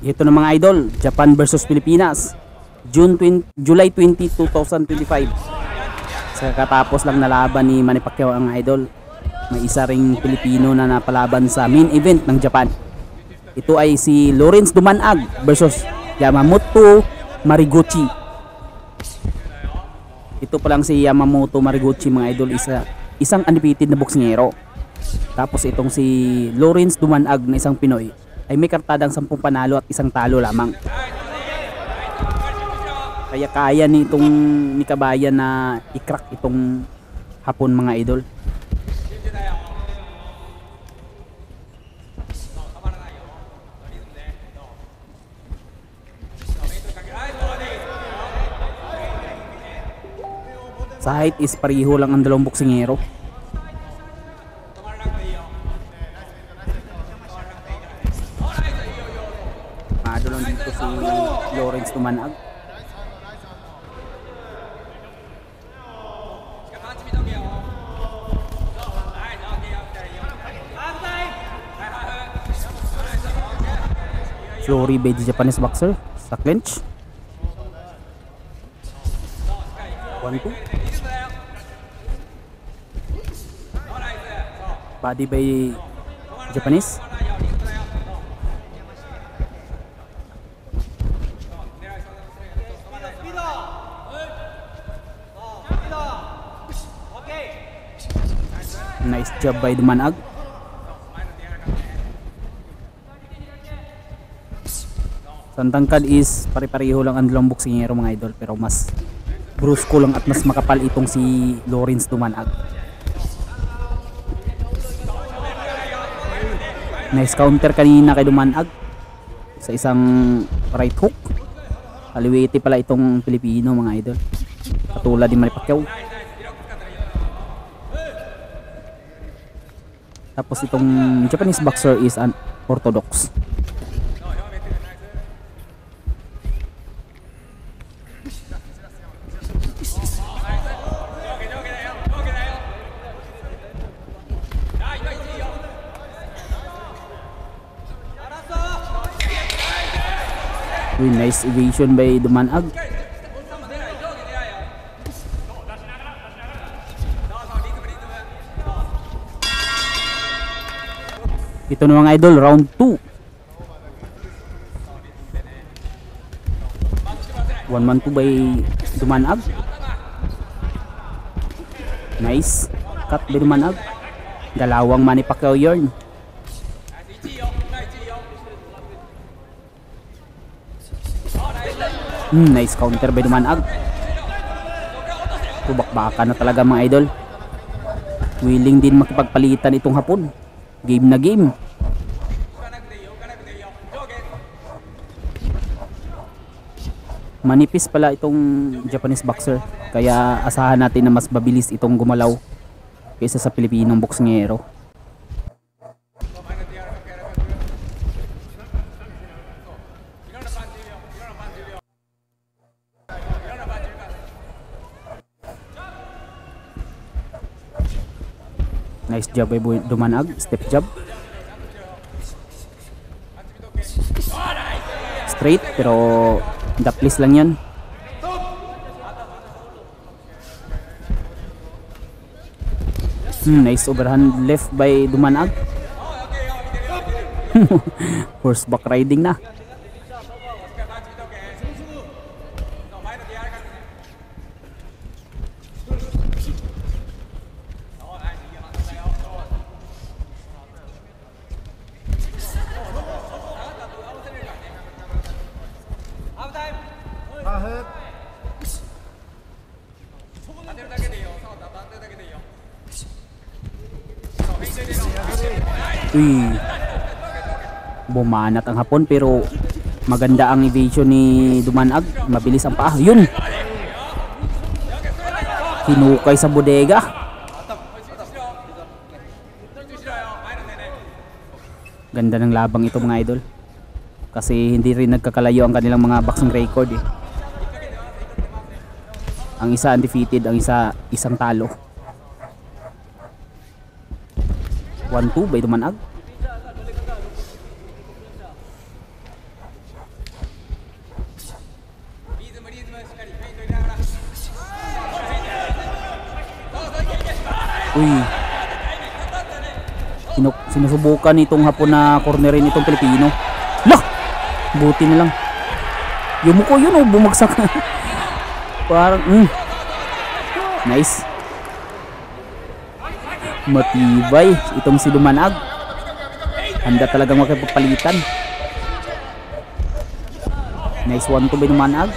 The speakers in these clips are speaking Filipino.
Ito na mga idol, Japan versus Pilipinas. July 20, 2025. Sa katapos lang na laban ni Manny Pacquiao ang idol. May isa ring Pilipino na napalaban sa main event ng Japan. Ito ay si Lawrence Dumanag versus Yamamoto Mariguchi. Ito pa lang si Yamamoto Mariguchi mga idol, isang undefeated na boksingero. Tapos itong si Lawrence Dumanag na isang Pinoy ay may kartadang 10 panalo at 1 talo lamang. Kaya kaya ni Kabayan na i-crack itong Hapon mga idol. Sa height is pariho lang ang dalawang boksingero. Maado lang dito si Lawrence Dumanag. Flurry by the Japanese boxer sa clinch. 1-2. Body by Japanese. Nice job by Dumanag. Santangkad is pare-pareho lang ang dalawang boksingero mga idol, pero mas brusko lang at mas makapal itong si Lawrence Dumanag. Nice counter kanina kay Dumanag sa isang right hook. Kaliwete pala itong Pilipino mga idol, katulad ni Manny Pacquiao. Tapos itong Japanese boxer is an orthodox. Nice evasion by Dumanag. Ito na mga idol, round 2. 1-1-2 by Dumanag. Nice cut by Dumanag. Dalawang Manny Pacquiao yarn. Nice counter by Dumanag. Tubak-baka na talaga mga idol. Willing din makipagpalitan itong Hapon. Game na game. Manipis pala itong Japanese boxer, kaya asahan natin na mas mabilis itong gumalaw kaysa sa Pilipinong boksingero. Nice job by Dumanag, step jab. Straight pero daplis lang yan. Nice overhand left by Dumanag. Horseback riding na. Bumanat ang Hapon pero maganda ang evasion ni Dumanag. Mabilis ang paa. Yun! Hinukay sa bodega. Ganda ng labang ito mga idol. Kasi hindi rin nagkakalayo ang kanilang mga boxing record eh. Ang isa undefeated, ang isa isang talo. 1-2 by Dumanag. Uy. Sinusubukan itong hapon na cornerin itong Pilipino. Lah! Buti na lang. Yumuko yun oh, bumagsak. Parang, nice. Matibay itong si Dumanag. Handa talagang makipagpalitan. Nice one to by Dumanag.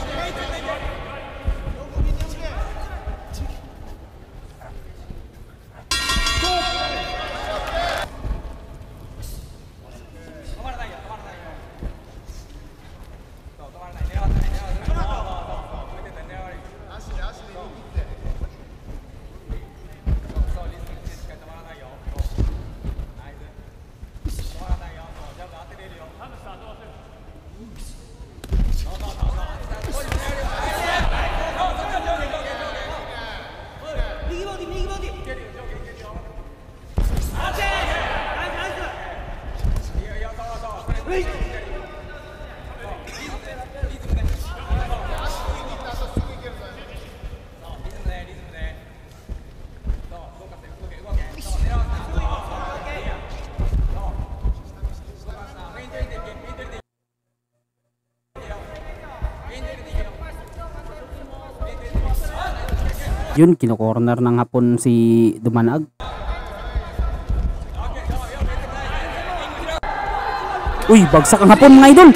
Yun, kino-corner ng hapon si Dumanag. Uy, bagsak ang hapon mga idol.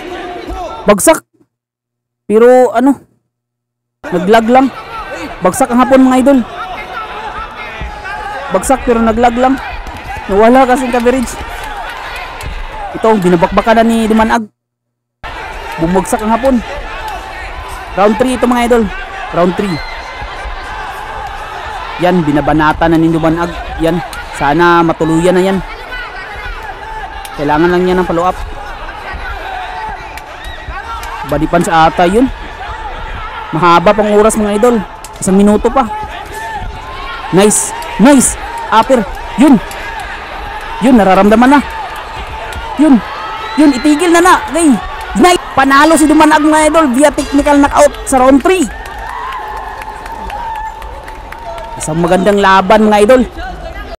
Bagsak. Pero ano, naglag lang. Bagsak ang hapon mga idol. Bagsak pero naglag lang. Nawala kasing coverage. Ito, binabakbakan na ni Dumanag. Bumagsak ang hapon. Round 3 ito mga idol. Round 3. Yan, binabanata na ni Dumanag. Yan, sana matuluyan na yan. Kailangan lang niya ng follow up. Body punch ata yun. Mahaba pang oras mga idol. 1 minuto pa. Nice, nice. Upper, yun. Yun, nararamdaman na. Yun, yun, itigil na na. Okay, nice. Panalo si Dumanag mga idol via technical knockout sa round 3. Isang magandang laban mga idol.